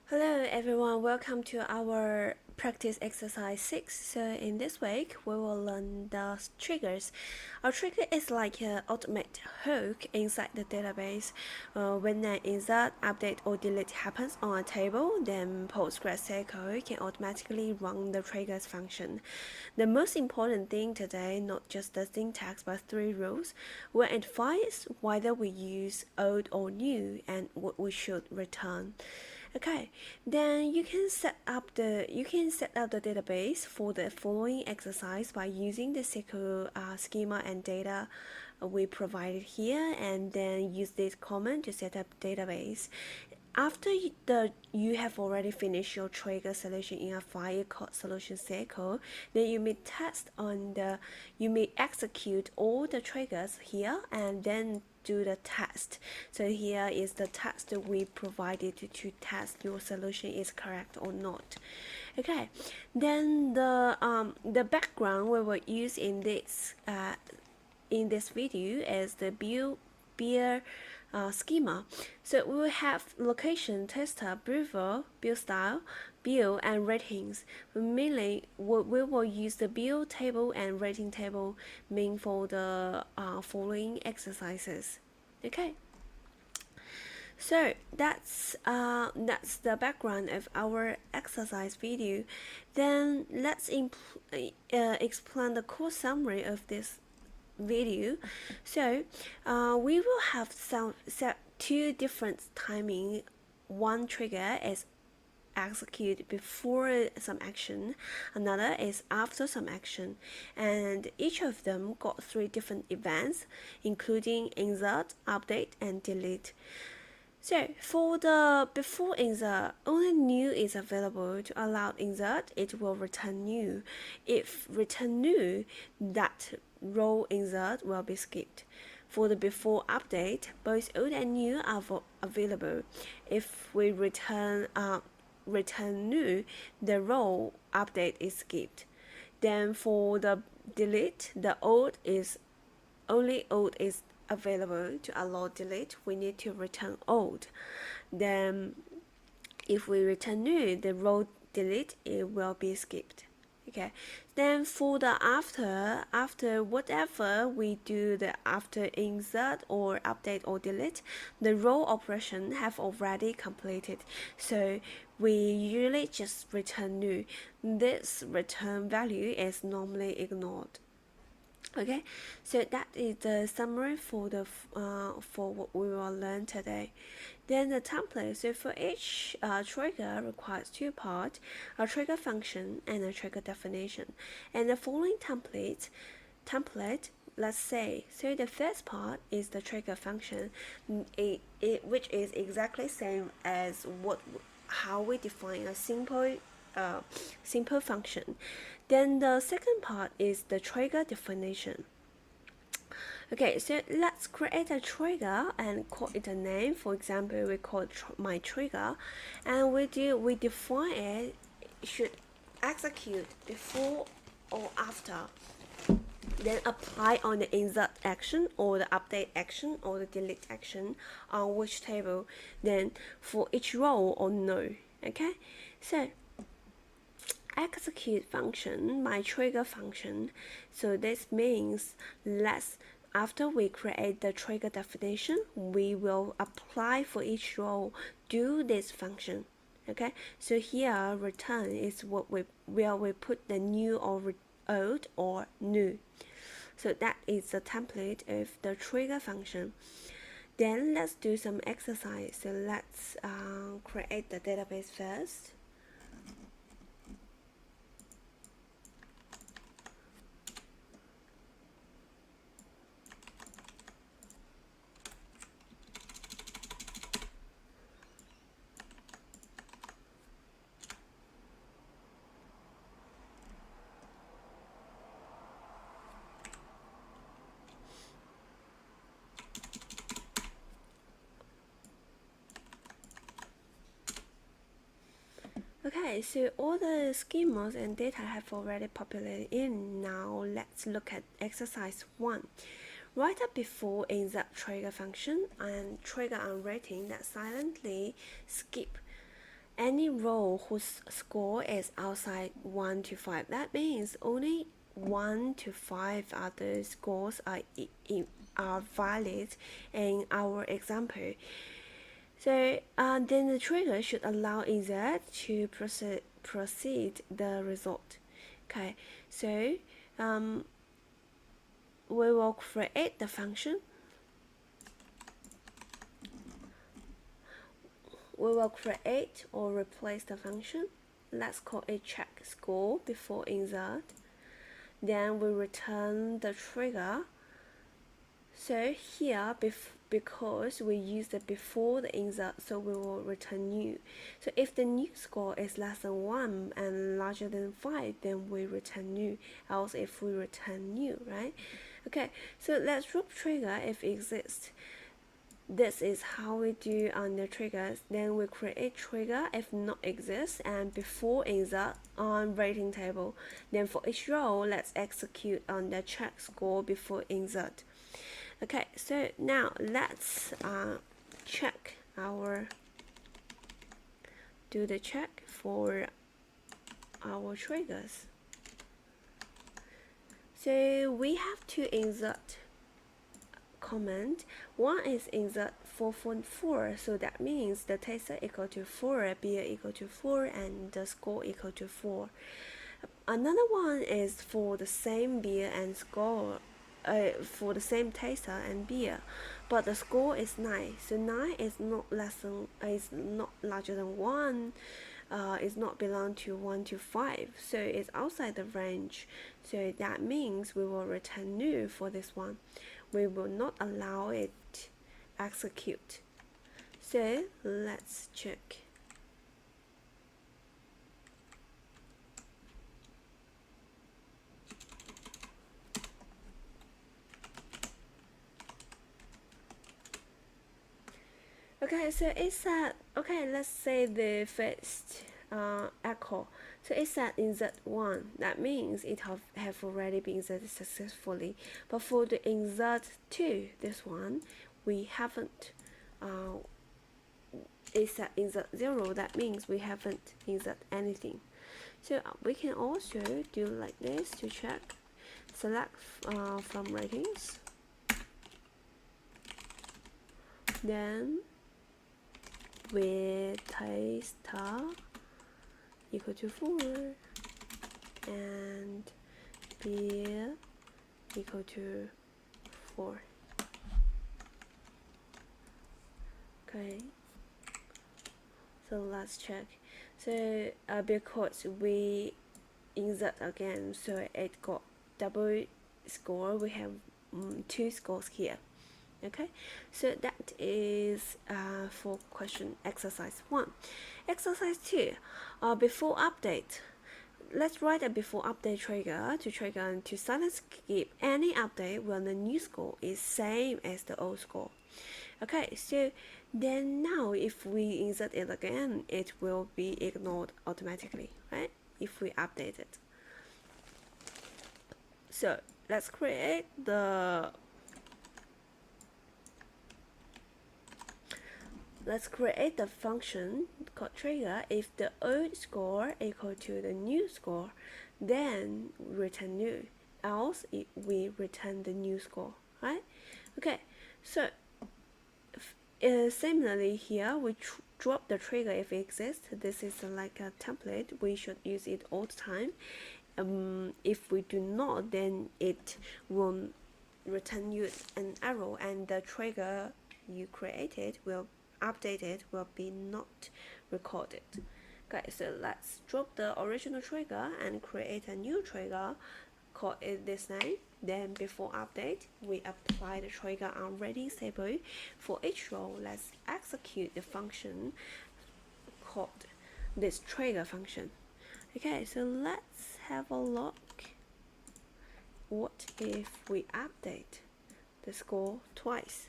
Hello everyone, welcome to our practice exercise 6. So in this week, we will learn the triggers. Our trigger is like an automated hook inside the database. When an insert, update or delete happens on a table, then PostgreSQL can automatically run the triggers function. The most important thing today, not just the syntax but 3 rules. When it finds whether we use old or new and what we should return. Okay, then you can set up the database for the following exercise by using the SQL schema and data we provided here, and then use this command to set up database. After you have already finished your trigger solution in a file called solution SQL, then you may execute all the triggers here and then do the test. So here is the test that we provided to test your solution is correct or not. Okay, then the background we will use in this video is the build schema. So we will have location, tester, builder, build style, build, and ratings. Mainly, we will use the build table and rating table main for the following exercises. Okay. So that's the background of our exercise video. Then let's explain the core summary of this video. So we will have set two different timing. One trigger is execute before some action, another is after some action, and each of them got 3 different events, including insert, update, and delete. So for the before insert, only new is available. To allow insert, it will return new. If return new, that row insert will be skipped. For the before update, both old and new are available. If we return new, the row update is skipped. Then for the delete, the only old is available. To allow delete, we need to return old. Then if we return new, the row delete, it will be skipped. Okay, then for the after whatever we do, the after insert or update or delete, the row operation have already completed, so we usually just return new. This return value is normally ignored. Okay, so that is the summary for what we will learn today. Then the template. So for each trigger requires 2 parts: a trigger function and a trigger definition. And the following template, let's say, so the first part is the trigger function, which is exactly same as how we define a simple function. Then the second part is the trigger definition. Okay, so let's create a trigger and call it a name. For example, we call it my trigger, and we define it should execute before or after. Then apply on the insert action or the update action or the delete action on which table. Then for each row or no. Okay, so execute function, my trigger function. So this means after we create the trigger definition, we will apply for each row, do this function. Okay, so here return is where we put the new or old or new. So that is the template of the trigger function. Then let's do some exercise. So let's create the database first. Okay, so all the schemas and data have already populated in. Now let's look at exercise 1. Write up before insert trigger function and trigger on rating that silently skip any row whose score is outside 1 to 5. That means only 1 to 5 other scores are valid in our example. So then the trigger should allow insert to proceed the result. Okay, so we will create the function. We will create or replace the function. Let's call it check score before insert. Then we return the trigger. So here, because we used it before the insert, so we will return new. So if the new score is less than 1 and larger than 5, then we return new, else if we return new, right? Okay, so let's drop trigger if it exists. This is how we do on the triggers. Then we create trigger if not exists, and before insert on rating table. Then for each row, let's execute on the check score before insert. Okay, so now let's check do the check for our triggers. So we have to insert comment. One is insert 4.4, so that means the tester equal to 4, beer equal to 4, and the score equal to 4. Another one is for the same beer and score, for the same taster and beer, but the score is 9. So 9 is not larger than 1. Is not belong to 1 to 5, so it's outside the range. So that means we will return new for this one. We will not allow it execute. So let's check. Okay, so it said, okay, let's say the first echo. So it said insert 1. That means it have already been inserted successfully. But for the insert 2, this one, we haven't. It said insert 0. That means we haven't insert anything. So we can also do like this to check. Select from ratings. Then with taster equal to 4 and beer equal to 4. Okay, so let's check. So because we insert again, so it got double score, we have 2 scores here. Okay, so that is for question exercise 1. Exercise 2, before update. Let's write a before update trigger to trigger to silence skip any update when the new score is same as the old score. Okay, so then now if we insert it again, it will be ignored automatically, right? If we update it. So let's create the function called trigger. If the old score equal to the new score, then return new, else we return the new score, right? Okay, so similarly here we drop the trigger if it exists. This is like a template, we should use it all the time. If we do not, then it will return you an error, and the trigger you created will updated will be not recorded. Okay, so let's drop the original trigger and create a new trigger, call it this name. Then before update, we apply the trigger on ratings table. For each row, let's execute the function called this trigger function. Okay, so let's have a look. What if we update the score twice?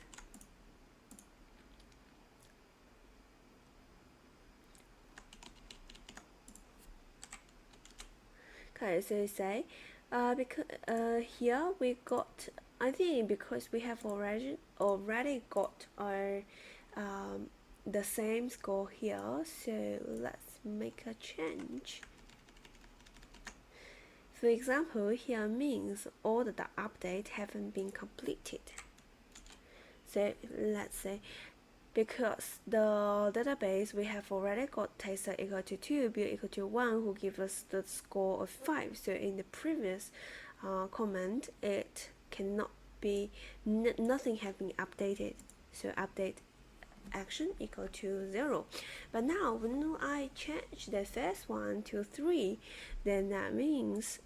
Okay, so say because here we got, I think because we have already got our the same score here, so let's make a change. For example, here means all the updates haven't been completed. So let's say because the database we have already got tester equal to 2, build equal to 1, who gives us the score of 5. So in the previous comment, it cannot be, nothing has been updated. So update action equal to 0. But now when I change the first one to 3, then that means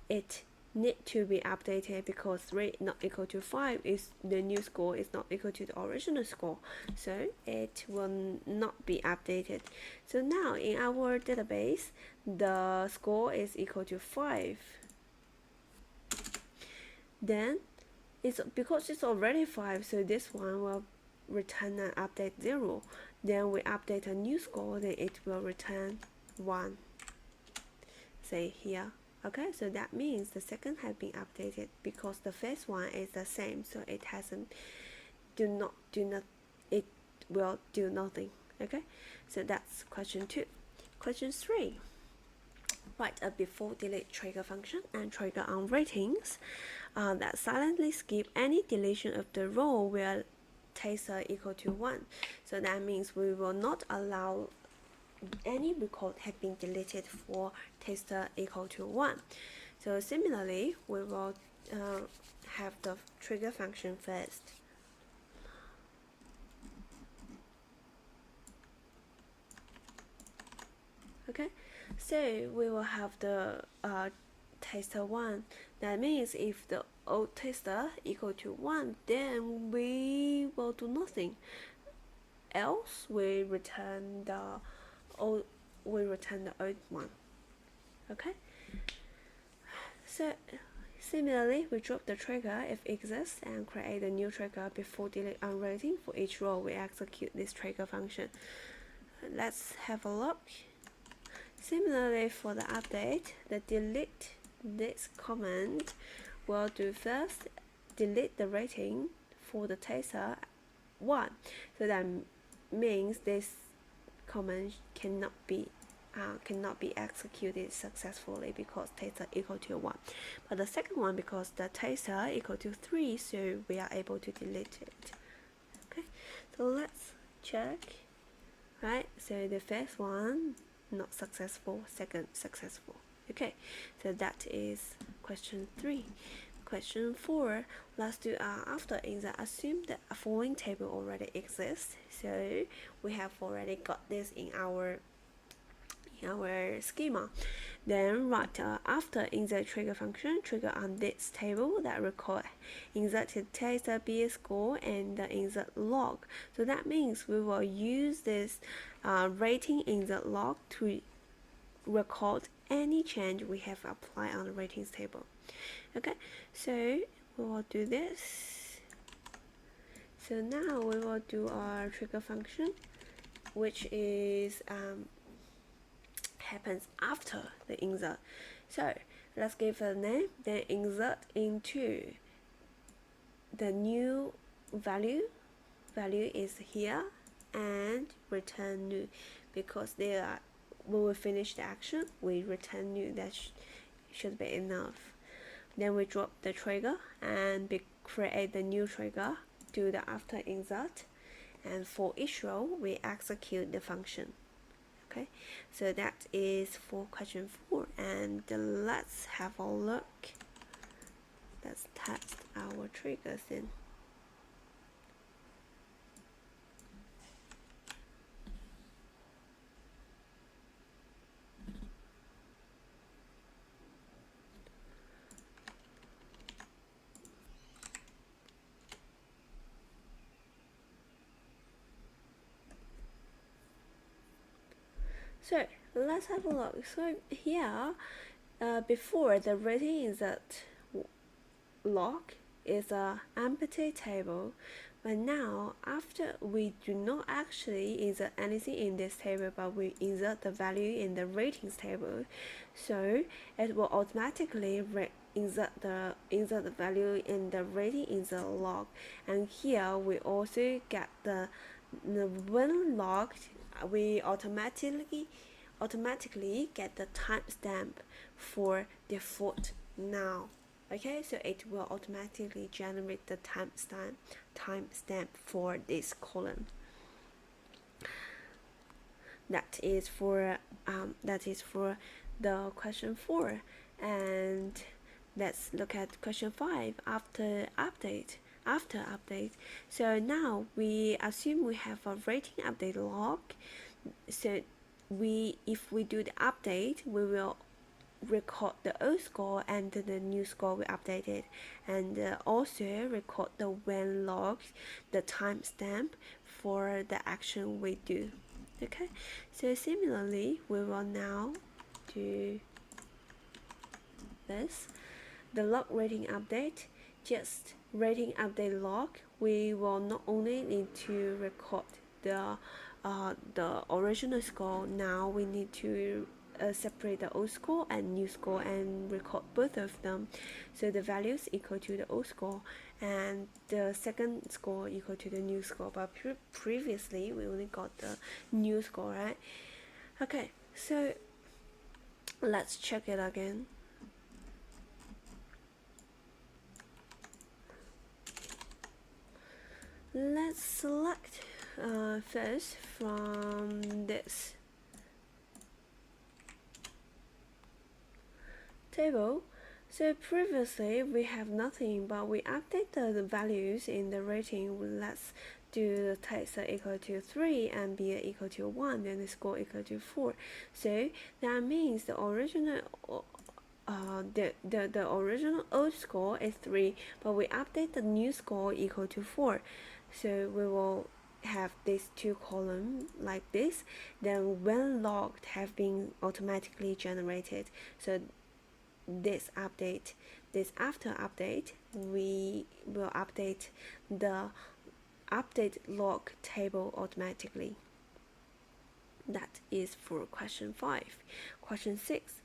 it need to be updated because 3 not equal to 5 is the new score is not equal to the original score, so it will not be updated. So now in our database the score is equal to 5. Then it's because it's already 5, so this one will return an update 0. Then we update a new score, then it will return 1, say here. Okay, so that means the second has been updated because the first one is the same, so it hasn't it will do nothing. Okay, so that's question 2. Question 3. Write a before delete trigger function and trigger on ratings that silently skip any deletion of the row where tester equal to 1. So that means we will not allow any record have been deleted for tester equal to 1. So similarly, we will have the trigger function first. Okay, so we will have the tester 1. That means if the old tester equal to 1, then we will do nothing. Else we return the old one. Okay, so similarly we drop the trigger if exists and create a new trigger before delete on rating. For each row we execute this trigger function. Let's have a look. Similarly for the update, the delete this command will do first delete the rating for the tester 1. So that means this command cannot be executed successfully because tester equal to 1. But the second one, because the tester equal to 3, so we are able to delete it. Okay, so let's check. Right, so the first one not successful, second successful. Okay, so that is question 3. Question 4, let's do after insert. Assume that a following table already exists. So we have already got this in our schema. Then write after insert trigger function, trigger on this table that record inserted tester B score and the insert log. So that means we will use this rating insert log to record any change we have applied on the ratings table. Okay, so we will do this. So now we will do our trigger function, which is happens after the insert. So let's give a name, then insert into the new value is here, and return new, because they are, when we finish the action we return new. That should be enough. Then we drop the trigger and create the new trigger, do the after insert, and for each row we execute the function. Okay, so that is for question 4, and let's have a look. Let's test our triggers in. So let's have a look. So here, before the rating insert log is a empty table, but now after we do not actually insert anything in this table, but we insert the value in the ratings table, so it will automatically insert the value in the rating insert log. And here we also get the when logged, we automatically get the timestamp for default now. Okay, so it will automatically generate the timestamp for this column. That is for the question 4. And let's look at question 5 after update. So now we assume we have a rating update log. So if we do the update, we will record the old score and the new score we updated, and also record the when logs, the timestamp for the action we do. Okay, so similarly, we will now do this. The log rating update, just rating update log. We will not only need to record the original score. Now we need to separate the old score and new score and record both of them. So the values equal to the old score and the second score equal to the new score. But previously we only got the new score, right? Okay, so let's check it again. Let's select first from this table. So previously we have nothing, but we update the values in the rating. Let's do the test equal to 3 and b equal to 1, then the score equal to 4. So that means the original the original old score is 3, but we update the new score equal to 4. So we will have these two columns like this. Then when logged have been automatically generated. So this after update, we will update the update log table automatically. That is for question 5. Question 6,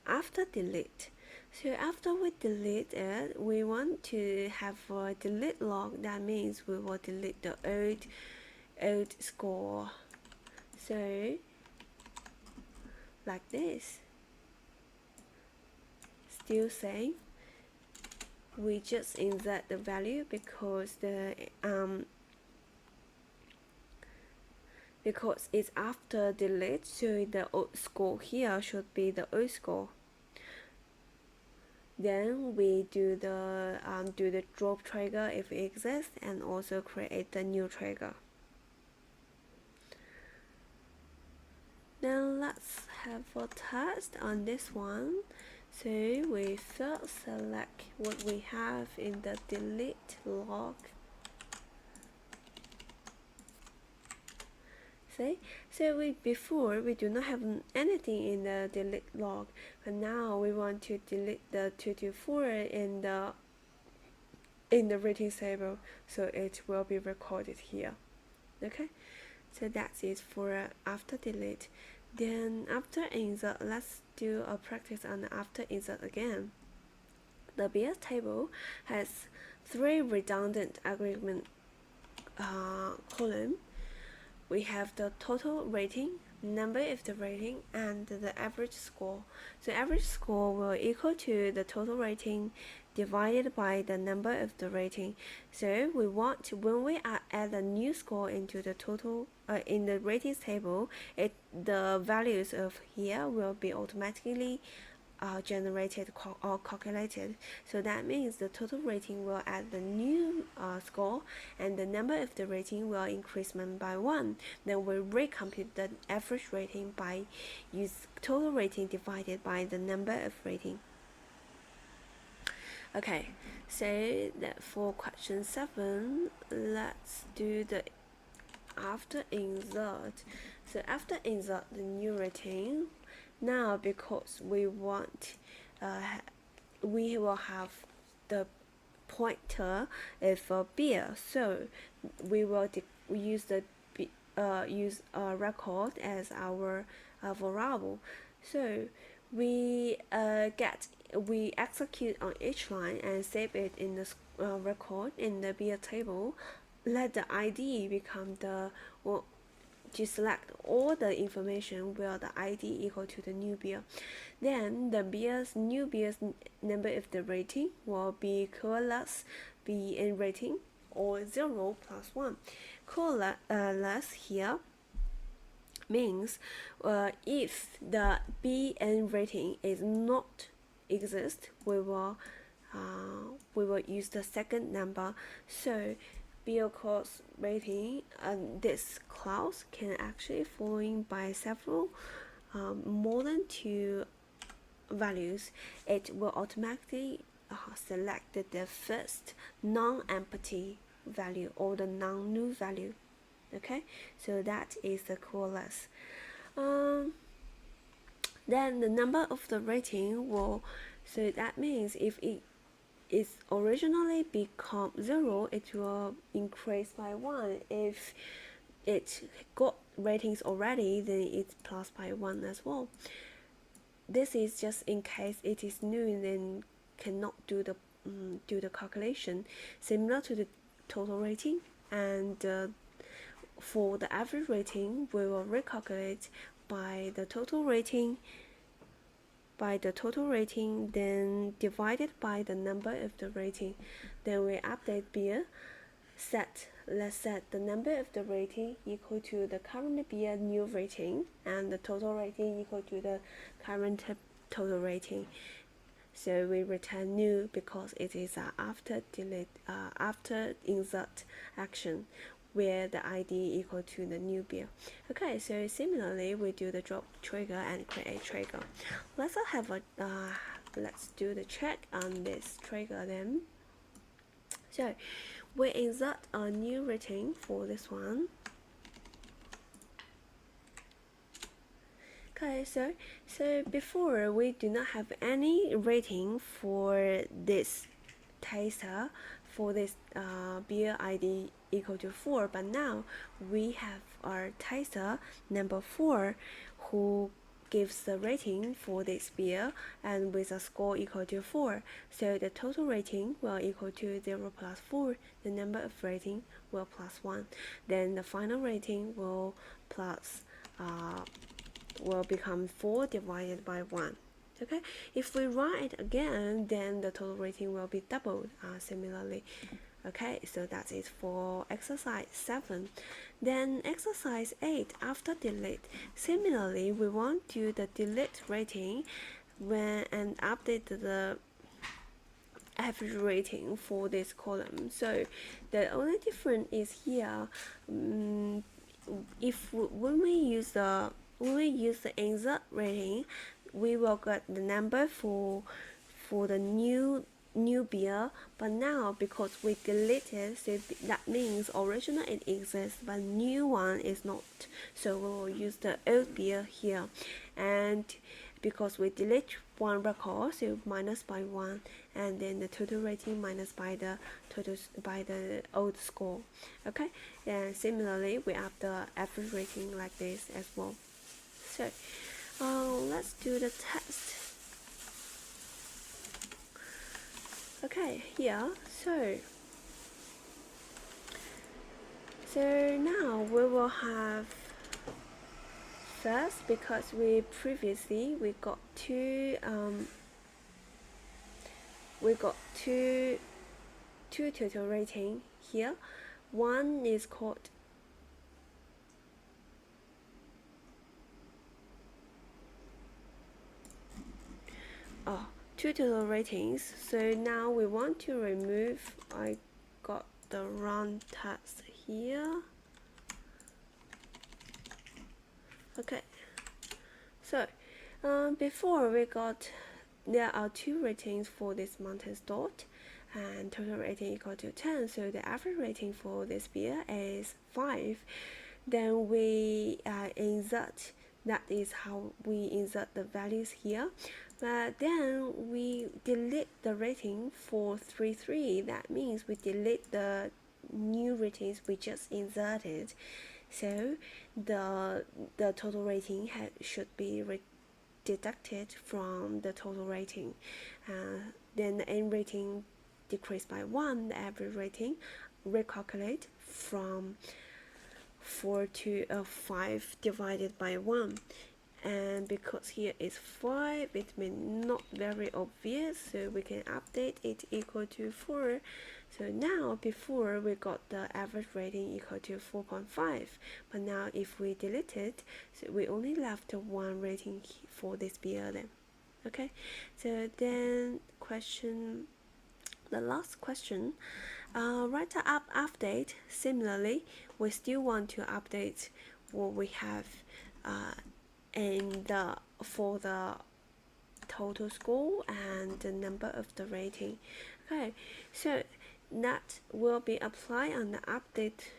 after delete. So after we delete it, we want to have a delete log. That means we will delete the old score. So like this. Still same. We just insert the value because because it's after delete, so the old score here should be the old score. Then we do the drop trigger if it exists, and also create the new trigger. Then let's have a test on this one. So we first select what we have in the delete log. See? So before we do not have anything in the delete log, but now we want to delete the 224 in the rating table, so it will be recorded here. Okay, so that is for after delete. Then after insert, let's do a practice on after insert again. The BS table has 3 redundant argument column. We have the total rating, number of the rating, and the average score. So average score will equal to the total rating divided by the number of the rating. So we want to, when we add a new score into the total in the ratings table, the values of here will be automatically generated or calculated. So that means the total rating will add the new score, and the number of the rating will increasement by 1. Then we recompute the average rating by use total rating divided by the number of rating. Okay, so that for question 7, let's do the after insert. So after insert the new rating, now because we want we will have the pointer of beer, so we will use the use a record as our variable. So we execute on each line and save it in the record in the beer table let the ID become the, well, to select all the information where the ID equal to the new beer. Then the new beer's number of the rating will be less B in rating, or 0 plus 1. Less here means if the BN rating is not exist, we will use the second number. So beer course rating this clause can actually following by several more than 2 values. It will automatically select the first non-empty value or the non-null value. Okay, so that is the coalesce. Then the number of the rating will, so that means if it is originally become 0, it will increase by 1. If it got ratings already, then it's plus by 1 as well. This is just in case it is new, then cannot do the calculation, similar to the total rating. And for the average rating, we will recalculate by the total rating, then divided by the number of the rating. Then we update beer. Let's set the number of the rating equal to the current beer new rating, and the total rating equal to the current total rating. So we return new because it is after insert action, where the ID equal to the new beer. Okay, so similarly we do the drop trigger and create trigger. Let's do the check on this trigger then. So we insert a new rating for this one. Okay, so before we do not have any rating for this taster, for this beer ID equal to 4, but now we have our taster number 4 who gives the rating for this beer and with a score equal to 4. So the total rating will equal to 0 plus 4. The number of rating will plus 1. Then the final rating will become 4 divided by 1. Okay, if we run it again, then the total rating will be doubled similarly. Okay, so that is for exercise 7. Then exercise 8, after delete. Similarly, we want to the delete rating and update the average rating for this column. So the only difference is here, when we use the insert rating, we will get the number for the new beer, but now because we deleted, so that means original it exists but new one is not, so we will use the old beer here. And because we delete one record, so minus by 1, and then the total rating minus by the old score. Okay, and similarly we have the average rating like this as well. So let's do the test. Okay, here, so now we will have first, because we previously got two total rating here. One is called two total ratings. So now we want to remove, I got the wrong text here. Okay, so before we got, there are two ratings for this mountain dot and total rating equal to 10, so the average rating for this beer is 5. Then we insert, that is how we insert the values here. But then we delete the rating for 3.3. That means we delete the new ratings we just inserted. So the total rating should be deducted from the total rating. Then the end rating decreased by 1. The average rating recalculate from 4 to 5 divided by 1, and because here is 5, it may not very obvious, so we can update it equal to 4. So now before we got the average rating equal to 4.5, but now if we delete it, so we only left one rating for this beer then. Okay, so then the last question, write a update. Similarly, we still want to update what we have for the total score and the number of the rating. Okay, so that will be applied on the update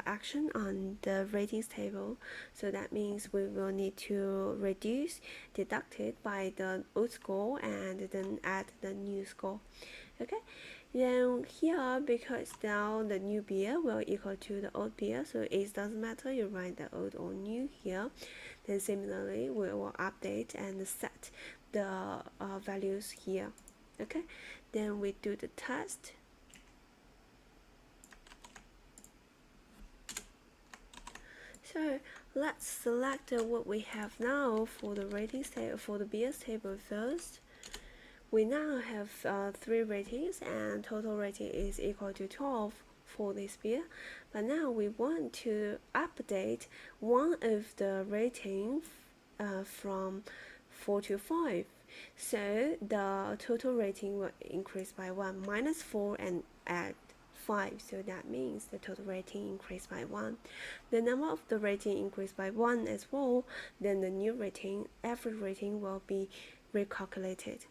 action on the ratings table. So that means we will need to reduce, deduct it by the old score, and then add the new score. Okay, then here, because now the new beer will equal to the old beer, so it doesn't matter you write the old or new here. Then similarly we will update and set the values here. Okay, then we do the test. So let's select what we have now for the ratings table, for the beers table first. We now have 3 ratings, and total rating is equal to 12 for this beer. But now we want to update one of the ratings from 4 to 5. So the total rating will increase by 1, minus 4 and add 5, so that means the total rating increased by 1. The number of the rating increased by 1 as well, then the new rating, average rating, will be recalculated.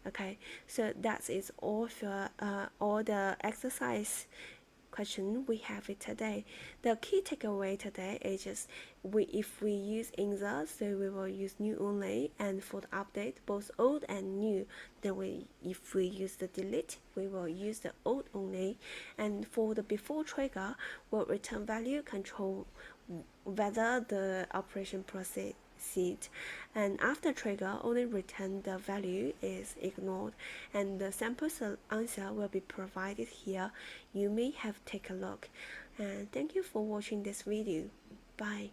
Okay, so that is all for all the exercise question we have it today. The key takeaway today is just if we use insert, so we will use new only, and for the update both old and new, then if we use the delete, we will use the old only, and for the before trigger will return value control whether the operation proceed, and after trigger only return the value is ignored, and the sample answer will be provided here. You may have take a look, and thank you for watching this video. Bye.